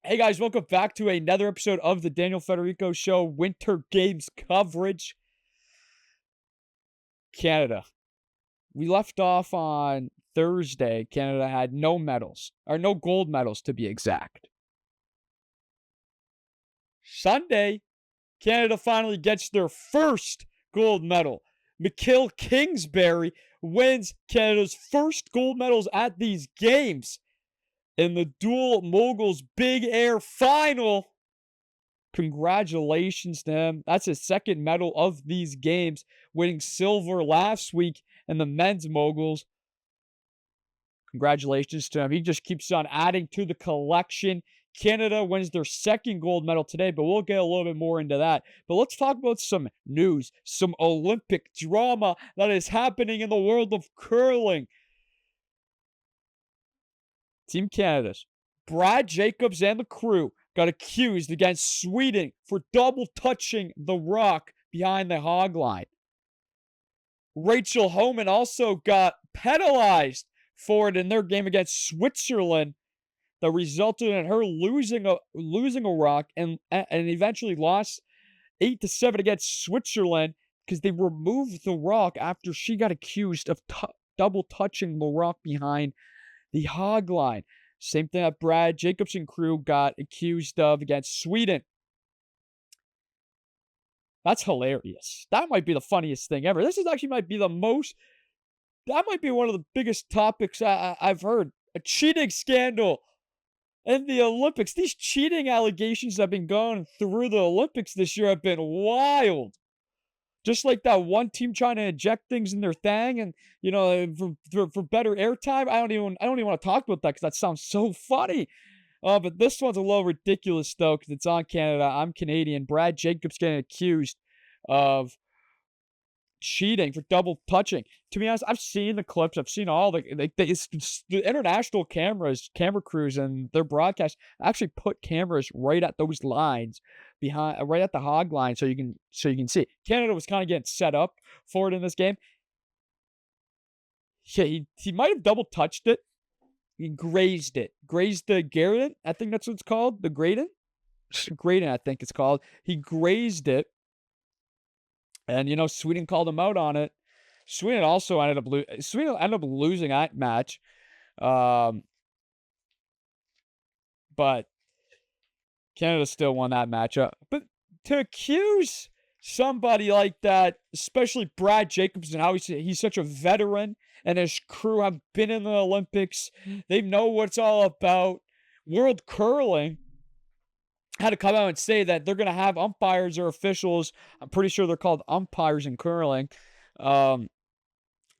Hey guys, welcome back to another episode of the Daniel Federico Show Winter Games coverage. Canada. We left off on Thursday. Canada had no medals, or no gold medals to be exact. Sunday, Canada finally gets their first gold medal. Mikhail Kingsbury wins Canada's first gold medals at these games in the dual moguls big air final. Congratulations to him. That's his second medal of these games, winning silver last week in the men's moguls. Congratulations to him. He just keeps on adding to the collection. Canada wins their second gold medal today, but we'll get a little bit more into that. But let's talk about some news, some Olympic drama that is happening in the world of curling. Team Canada's Brad Jacobs and the crew got accused against Sweden for double touching the rock behind the hog line. Rachel Homan also got penalized for it in their game against Switzerland that resulted in her losing a rock and eventually lost 8-7 against Switzerland because they removed the rock after she got accused of double touching the rock behind the hog line. Same thing that Brad Jacobson crew got accused of against Sweden. That's hilarious. That might be the funniest thing ever. This is actually might be that might be one of the biggest topics I've heard. A cheating scandal in the Olympics. These cheating allegations that have been going through the Olympics this year have been wild. Just like that one team trying to inject things in their thing and, for better airtime. I don't even want to talk about that because that sounds so funny. But this one's a little ridiculous, though, because it's on Canada. I'm Canadian. Brad Jacobs getting accused of cheating for double touching. To be honest, I've seen the clips. I've seen all the international camera crews and their broadcast actually put cameras right at those lines behind, right at the hog line, so you can see. Canada was kind of getting set up for it in this game. Yeah, he might have double touched it. He grazed it. Grazed the Garden. I think that's what it's called. The Graden? Graden, I think it's called. He grazed it. And, Sweden called him out on it. Sweden ended up losing that match. But Canada still won that matchup. But to accuse somebody like that, especially Brad Jacobs and how he's such a veteran and his crew have been in the Olympics, they know what it's all about. World Curling had to come out and say that they're going to have umpires or officials, I'm pretty sure they're called umpires in curling, to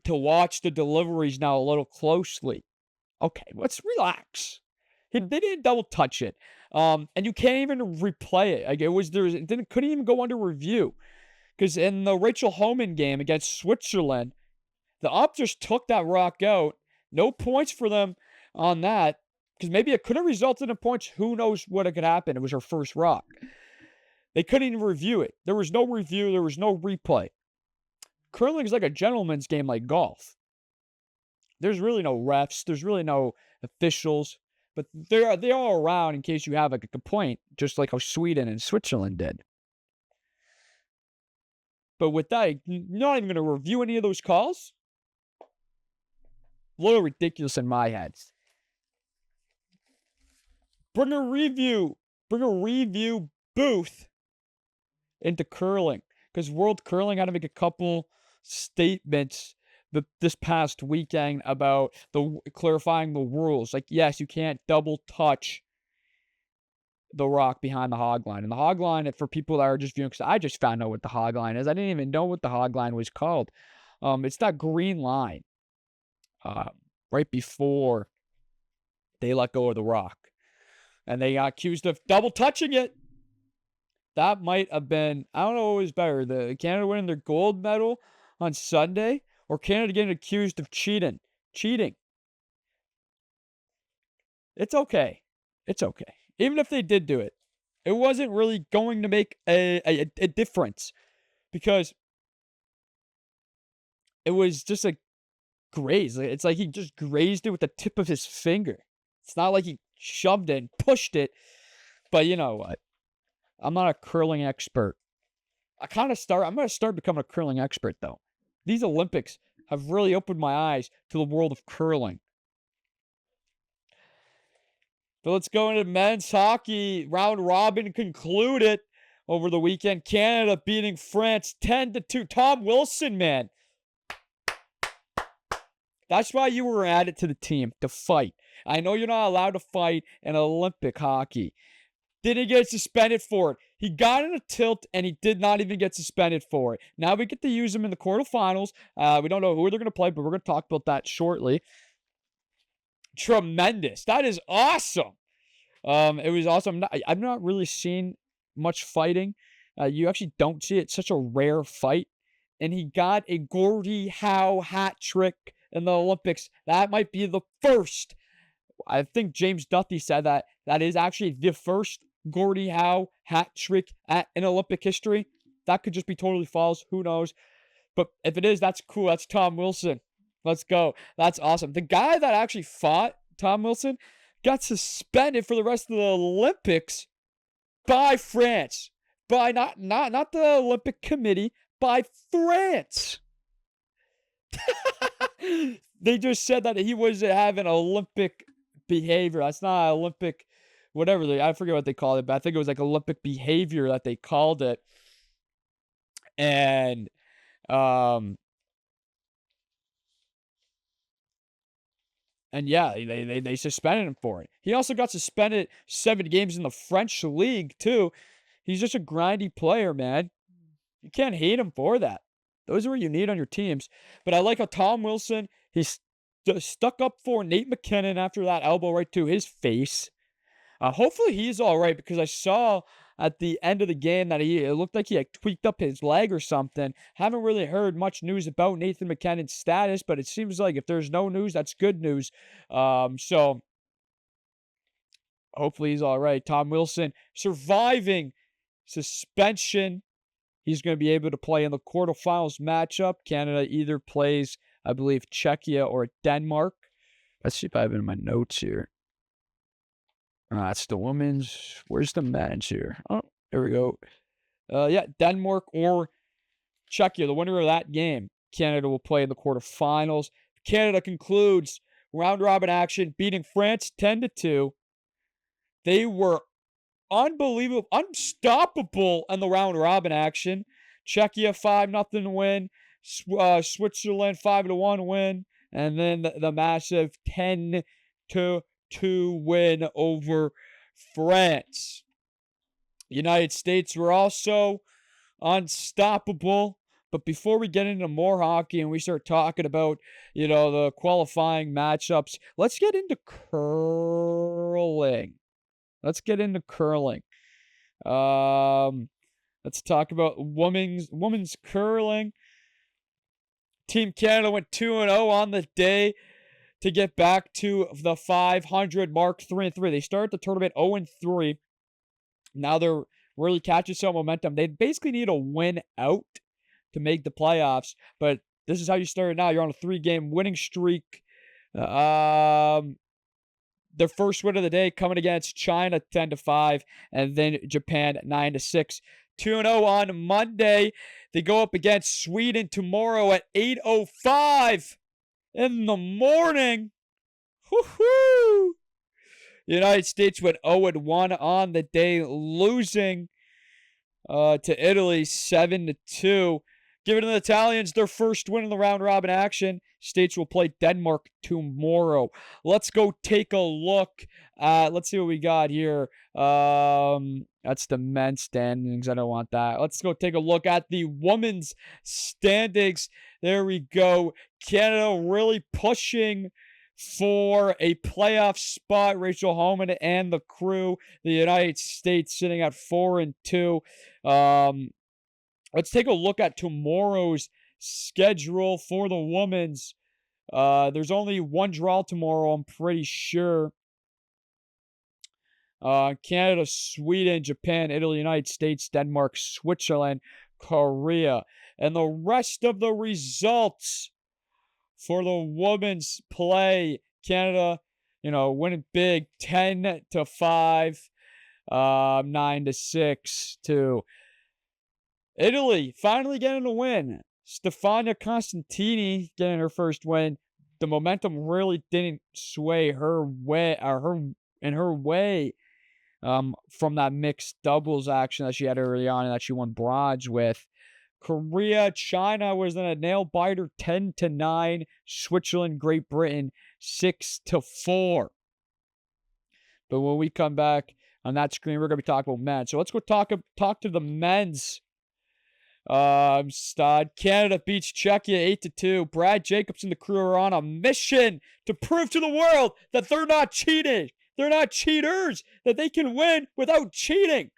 watch the deliveries now a little closely. Okay, let's relax. They didn't double touch it. And you can't even replay it. Like couldn't even go under review. Because in the Rachel Homan game against Switzerland, the ump just took that rock out. No points for them on that. Because maybe it could have resulted in points. Who knows what could happen? It was her first rock. They couldn't even review it. There was no review. There was no replay. Curling is like a gentleman's game like golf. There's really no refs. There's really no officials. But they're all around in case you have a complaint, just like how Sweden and Switzerland did. But with that, you're not even going to review any of those calls? A little ridiculous in my head. Bring a review booth into curling, because World Curling had to make a couple statements this past weekend about clarifying the rules. Like, yes, you can't double touch the rock behind the hog line. And the hog line, for people that are just viewing, because I just found out what the hog line is. I didn't even know what the hog line was called. It's that green line right before they let go of the rock. And they got accused of double touching it. That might have been, I don't know what was better, the Canada winning their gold medal on Sunday or Canada getting accused of cheating. It's okay. Even if they did do it, it wasn't really going to make a difference, because it was just a graze. It's like he just grazed it with the tip of his finger. It's not like he shoved it and pushed it. But you know what? I'm not a curling expert. I'm going to start becoming a curling expert, though. These Olympics have really opened my eyes to the world of curling. So let's go into men's hockey. Round robin concluded over the weekend. Canada beating France 10-2. Tom Wilson, man. That's why you were added to the team, to fight. I know you're not allowed to fight in Olympic hockey. Didn't get suspended for it. He got in a tilt, and he did not even get suspended for it. Now we get to use him in the quarterfinals. We don't know who they're going to play, but we're going to talk about that shortly. Tremendous. That is awesome. It was awesome. I've not really seen much fighting. You actually don't see it. It's such a rare fight. And he got a Gordie Howe hat trick in the Olympics. That might be the first. I think James Duthie said that is actually the first Gordie Howe hat trick in Olympic history. That could just be totally false. Who knows? But if it is, that's cool. That's Tom Wilson. Let's go. That's awesome. The guy that actually fought Tom Wilson got suspended for the rest of the Olympics by France. By not the Olympic Committee, by France. They just said that he was having Olympic behavior. That's not Olympic, whatever I forget what they called it, but I think it was like Olympic behavior that they called it. And yeah, they suspended him for it. He also got suspended 7 games in the French league too. He's just a grindy player, man. You can't hate him for that. Those are what you need on your teams. But I like how Tom Wilson, he's stuck up for Nate McKinnon after that elbow right to his face. Hopefully he's all right, because I saw at the end of the game that it looked like he had tweaked up his leg or something. Haven't really heard much news about Nathan McKinnon's status, but it seems like if there's no news, that's good news. So hopefully he's all right. Tom Wilson surviving suspension. He's going to be able to play in the quarterfinals matchup. Canada either plays, I believe, Czechia or Denmark. Let's see if I have it in my notes here. That's the women's. Where's the men's here? Oh, there we go. Yeah, Denmark or Czechia, the winner of that game. Canada will play in the quarterfinals. Canada concludes round-robin action, beating France 10-2. They were unbelievable, unstoppable in the round-robin action. Czechia 5-0 win. Switzerland 5-1 win. And then the massive 10-2 win over France. United States were also unstoppable. But before we get into more hockey and we start talking about, the qualifying matchups, let's get into curling. Let's talk about women's curling. Team Canada went 2-0 on the day to get back to the 500 mark, 3-3. They started the tournament 0-3. Now they're really catching some momentum. They basically need a win out to make the playoffs, but this is how you start it now. You're on a 3-game winning streak. Their first win of the day coming against China 10-5, and then Japan 9-6. 2-0 on Monday. They go up against Sweden tomorrow at 8:05 in the morning. Woohoo! United States went 0-1 on the day, losing to Italy 7-2. Giving the Italians their first win in the round-robin action. States will play Denmark tomorrow. Let's go take a look. Let's see what we got here. That's the men's standings. I don't want that. Let's go take a look at the women's standings. There we go. Canada really pushing for a playoff spot. Rachel Homan and the crew. The United States sitting at 4-2. Let's take a look at tomorrow's schedule for the women's. There's only one draw tomorrow, I'm pretty sure. Canada, Sweden, Japan, Italy, United States, Denmark, Switzerland, Korea. And the rest of the results for the women's play. Canada, winning big 10-5 9-6 to Italy. Finally getting a win. Stefania Constantini getting her first win. The momentum really didn't sway her way, or her in her way, from that mixed doubles action that she had early on and that she won bronze with. Korea, China was in a nail biter, 10-9. Switzerland, Great Britain, 6-4. But when we come back on that screen, we're gonna be talking about men. So let's go talk to the men's stud. Canada beats Czechia 8-2. Brad Jacobs and the crew are on a mission to prove to the world that they're not cheating. They're not cheaters. That they can win without cheating.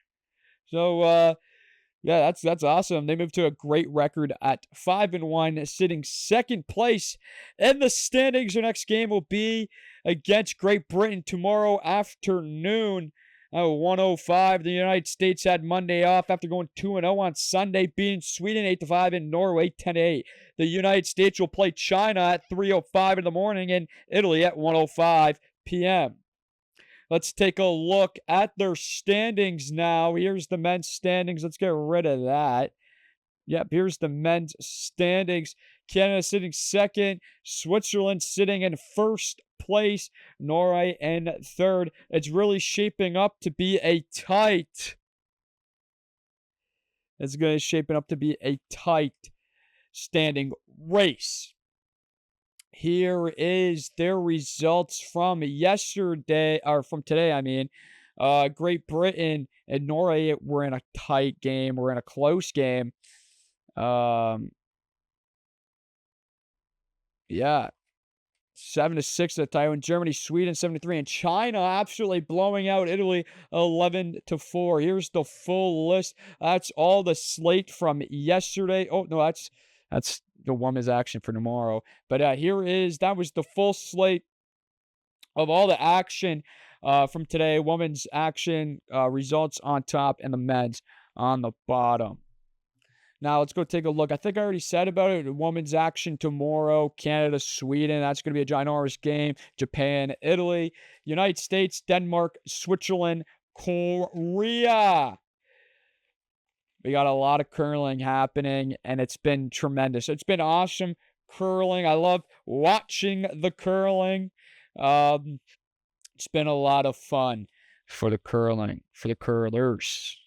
So yeah, that's awesome. They moved to a great record at 5-1, sitting second place in the standings. Their next game will be against Great Britain tomorrow afternoon at 1:05. The United States had Monday off after going 2-0 on Sunday, beating Sweden 8-5 and Norway 10-8. The United States will play China at 3:05 in the morning and Italy at 1:05 p.m. Let's take a look at their standings now. Here's the men's standings. Let's get rid of that. Yep, here's the men's standings. Canada sitting second. Switzerland sitting in first place. Norway in third. It's really shaping up to be a tight. It's going to shaping up to be a tight standing race. Here is their results from yesterday, or from today, I mean. Great Britain and Norway were in a tight game. We're in a close game. Yeah. 7-6 at Taiwan. Germany, Sweden, 7-3. And China absolutely blowing out Italy 11-4. Here's the full list. That's all the slate from yesterday. Oh, no, that's the women's action for tomorrow. But that was the full slate of all the action from today. Women's action results on top and the men's on the bottom. Now let's go take a look. I think I already said about it. Women's action tomorrow. Canada, Sweden. That's going to be a ginormous game. Japan, Italy. United States, Denmark, Switzerland, Korea. We got a lot of curling happening, and it's been tremendous. It's been awesome curling. I love watching the curling. It's been a lot of fun for the curling, for the curlers.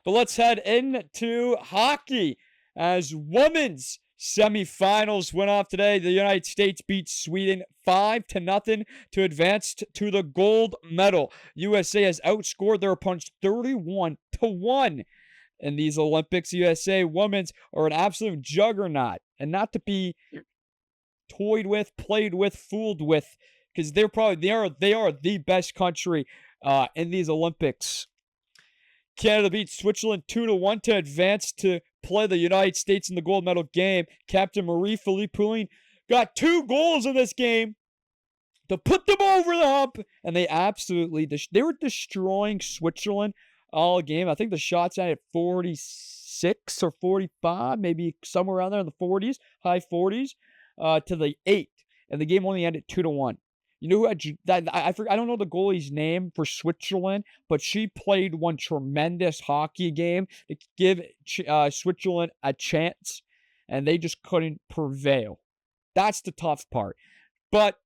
But let's head into hockey as women's semifinals went off today. The United States beat Sweden 5-0 to advance to the gold medal. USA has outscored their opponents 31-1. In these Olympics. USA women's are an absolute juggernaut, and not to be toyed with, played with, fooled with, because they are the best country in these Olympics. Canada beat Switzerland 2-1 to advance to play the United States in the gold medal game. Captain Marie-Philippe Poulin got 2 goals in this game to put them over the hump, and they were destroying Switzerland all game. I think the shots at 46 or 45, maybe somewhere around there in the 40s, high 40s, to the 8. And the game only ended 2-1. You know who I don't know the goalie's name for Switzerland, but she played one tremendous hockey game to give Switzerland a chance, and they just couldn't prevail. That's the tough part. But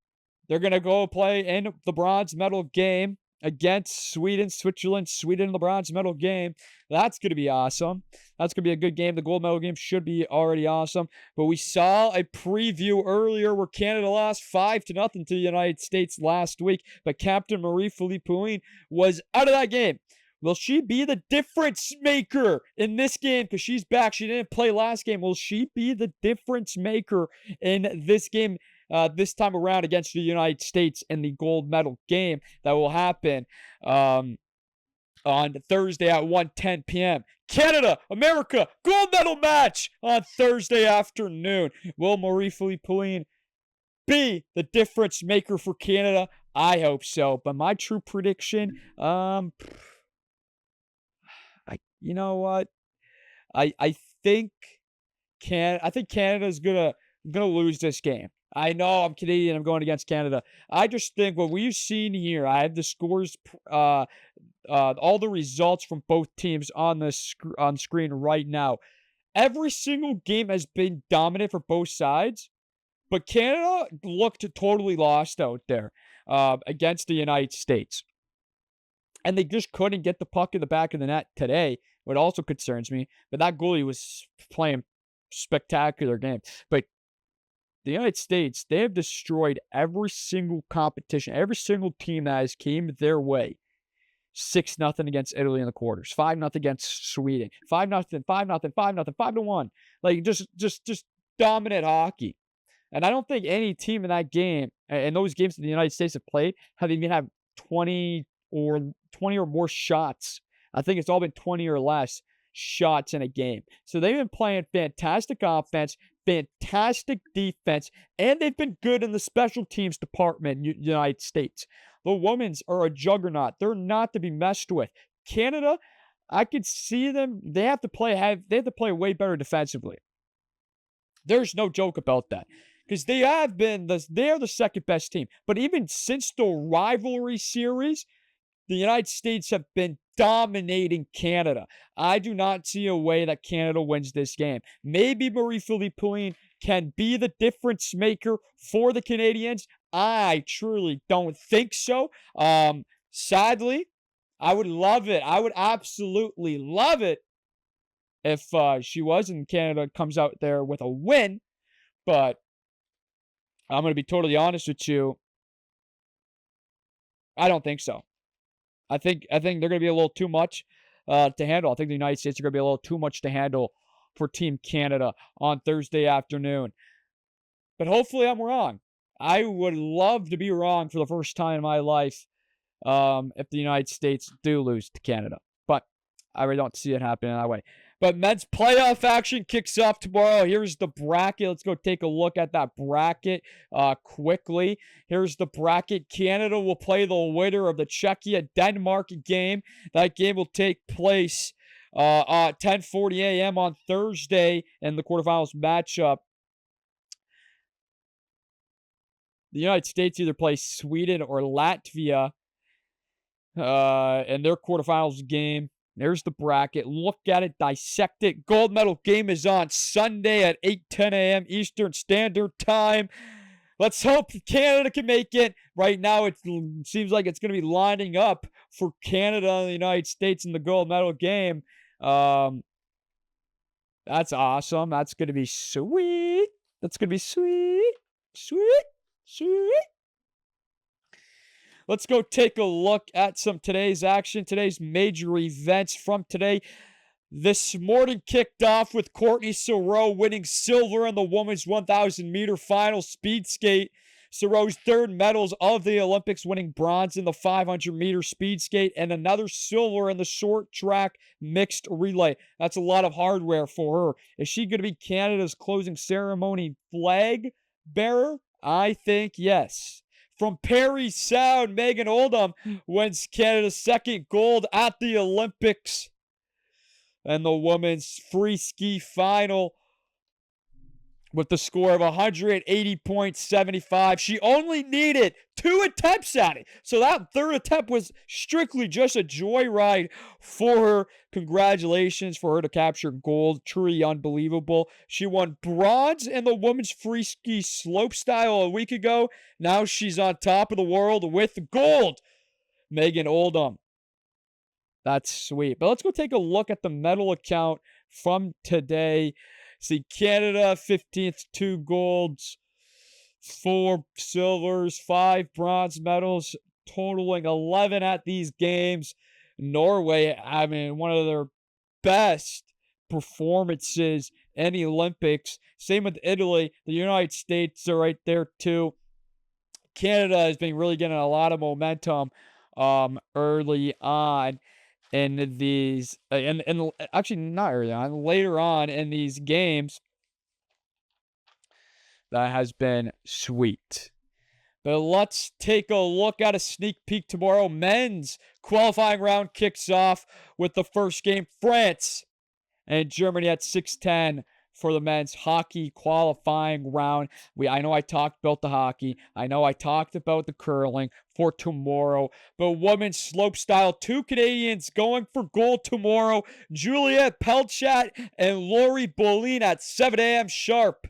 they're going to go play in the bronze medal game against Sweden in the bronze medal game. That's going to be awesome. That's going to be a good game. The gold medal game should be already awesome. But we saw a preview earlier where Canada lost 5-0 to the United States last week. But Captain Marie-Philippe Poulin was out of that game. Will she be the difference maker in this game? Because she's back. She didn't play last game. Will she be the difference maker in this game? This time around against the United States in the gold medal game that will happen on Thursday at 1:10 p.m. Canada, America, gold medal match on Thursday afternoon. Will Marie-Philippe Poulin be the difference maker for Canada? I hope so. But my true prediction, you know what? I think Canada's gonna lose this game. I know I'm Canadian. I'm going against Canada. I just think what we've seen here, I have the scores all the results from both teams on the on screen right now. Every single game has been dominant for both sides, but Canada looked totally lost out there against the United States. And they just couldn't get the puck in the back of the net today, what also concerns me. But that goalie was playing spectacular game. But the United States, they have destroyed every single competition, every single team that has came their way. 6-0 against Italy in the quarters, 5-0 against Sweden, 5-0, 5-0, 5-0, 5-1. Like just dominant hockey. And I don't think any team in that game, and those games that the United States have played, have even had 20 or more shots. I think it's all been 20 or less shots in a game. So they've been playing fantastic offense, fantastic defense, and they've been good in the special teams department in the United States. The women's are a juggernaut. They're not to be messed with. Canada, I could see them. They have to play way better defensively. There's no joke about that. Because they are the second best team. But even since the rivalry series, the United States have been dominating Canada. I do not see a way that Canada wins this game. Maybe Marie-Philippe Poulin can be the difference maker for the Canadians. I truly don't think so. Sadly, I would love it. I would absolutely love it if she was and Canada comes out there with a win. But I'm going to be totally honest with you. I don't think so. I think they're going to be a little too much to handle. I think the United States are going to be a little too much to handle for Team Canada on Thursday afternoon. But hopefully I'm wrong. I would love to be wrong for the first time in my life if the United States do lose to Canada. But I really don't see it happening that way. But men's playoff action kicks off tomorrow. Here's the bracket. Let's go take a look at that bracket quickly. Here's the bracket. Canada will play the winner of the Czechia-Denmark game. That game will take place at 10:40 a.m. on Thursday in the quarterfinals matchup. The United States either play Sweden or Latvia in their quarterfinals game. There's the bracket. Look at it, dissect it. Gold medal game is on Sunday at 8:10 a.m. Eastern Standard Time. Let's hope Canada can make it. Right now, it seems like it's going to be lining up for Canada and the United States in the gold medal game. That's awesome. That's going to be sweet. That's going to be sweet. Sweet. Sweet. Let's go take a look at some today's action, today's major events from today. This morning kicked off with Courtney Sarow winning silver in the women's 1,000-meter final speed skate. Sarow's third medals of the Olympics, winning bronze in the 500-meter speed skate and another silver in the short track mixed relay. That's a lot of hardware for her. Is she going to be Canada's closing ceremony flag bearer? I think yes. From Parry Sound, Megan Oldham wins Canada's second gold at the Olympics. And the women's free ski final with the score of 180.75. She only needed 2 attempts at it. So that third attempt was strictly just a joyride for her. Congratulations for her to capture gold. Truly unbelievable. She won bronze in the women's free ski slopestyle a week ago. Now she's on top of the world with gold. Megan Oldham. That's sweet. But let's go take a look at the medal account from today. See, Canada, 15th, 2 golds, 4 silvers, 5 bronze medals, totaling 11 at these games. Norway, I mean, one of their best performances in the Olympics. Same with Italy. The United States are right there, too. Canada has been really getting a lot of momentum early on. In these, and actually not early on, later on in these games, that has been sweet. But let's take a look at a sneak peek tomorrow. Men's qualifying round kicks off with the first game, France and Germany at 6:10 for the men's hockey qualifying round. I know I talked about the hockey. I know I talked about the curling for tomorrow. But women's slopestyle, 2 Canadians going for gold tomorrow. Juliette Pelchat and Lori Bolin at 7 a.m. sharp.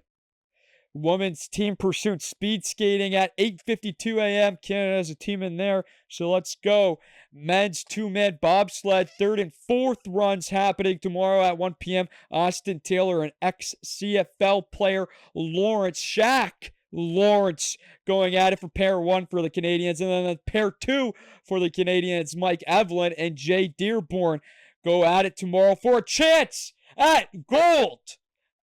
Women's team pursuit speed skating at 8:52 a.m. Canada has a team in there, so let's go. Men's 2-man bobsled, 3rd and 4th runs happening tomorrow at 1 p.m. Austin Taylor and ex-CFL player Lawrence Lawrence going at it for pair 1 for the Canadians, and then pair 2 for the Canadians. Mike Evelyn and Jay Dearborn go at it tomorrow for a chance at gold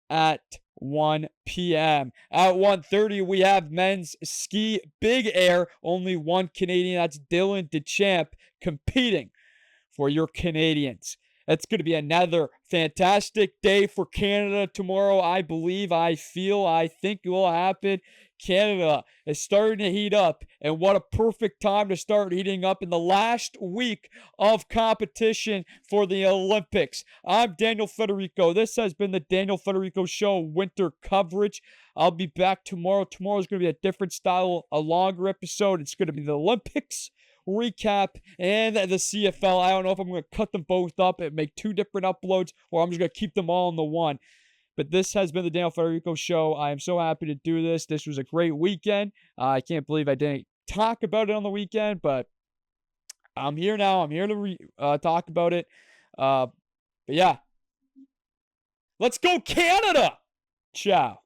at 1 p.m. At 1:30, we have men's ski big air. Only one Canadian, that's Dylan DeChamp, competing for your Canadians. It's going to be another fantastic day for Canada tomorrow. I believe, I feel, I think it will happen. Canada is starting to heat up, and what a perfect time to start heating up in the last week of competition for the Olympics. I'm Daniel Federico. This has been the Daniel Federico Show winter coverage. I'll be back tomorrow. Tomorrow's going to be a different style, a longer episode. It's going to be the Olympics recap and the CFL. I don't know if I'm going to cut them both up and make 2 different uploads, or I'm just going to keep them all in the one. But this has been the Daniel Federico Show. I am so happy to do this. This was a great weekend. I can't believe I didn't talk about it on the weekend, but I'm here now. I'm here to talk about it. But yeah, let's go Canada. Ciao.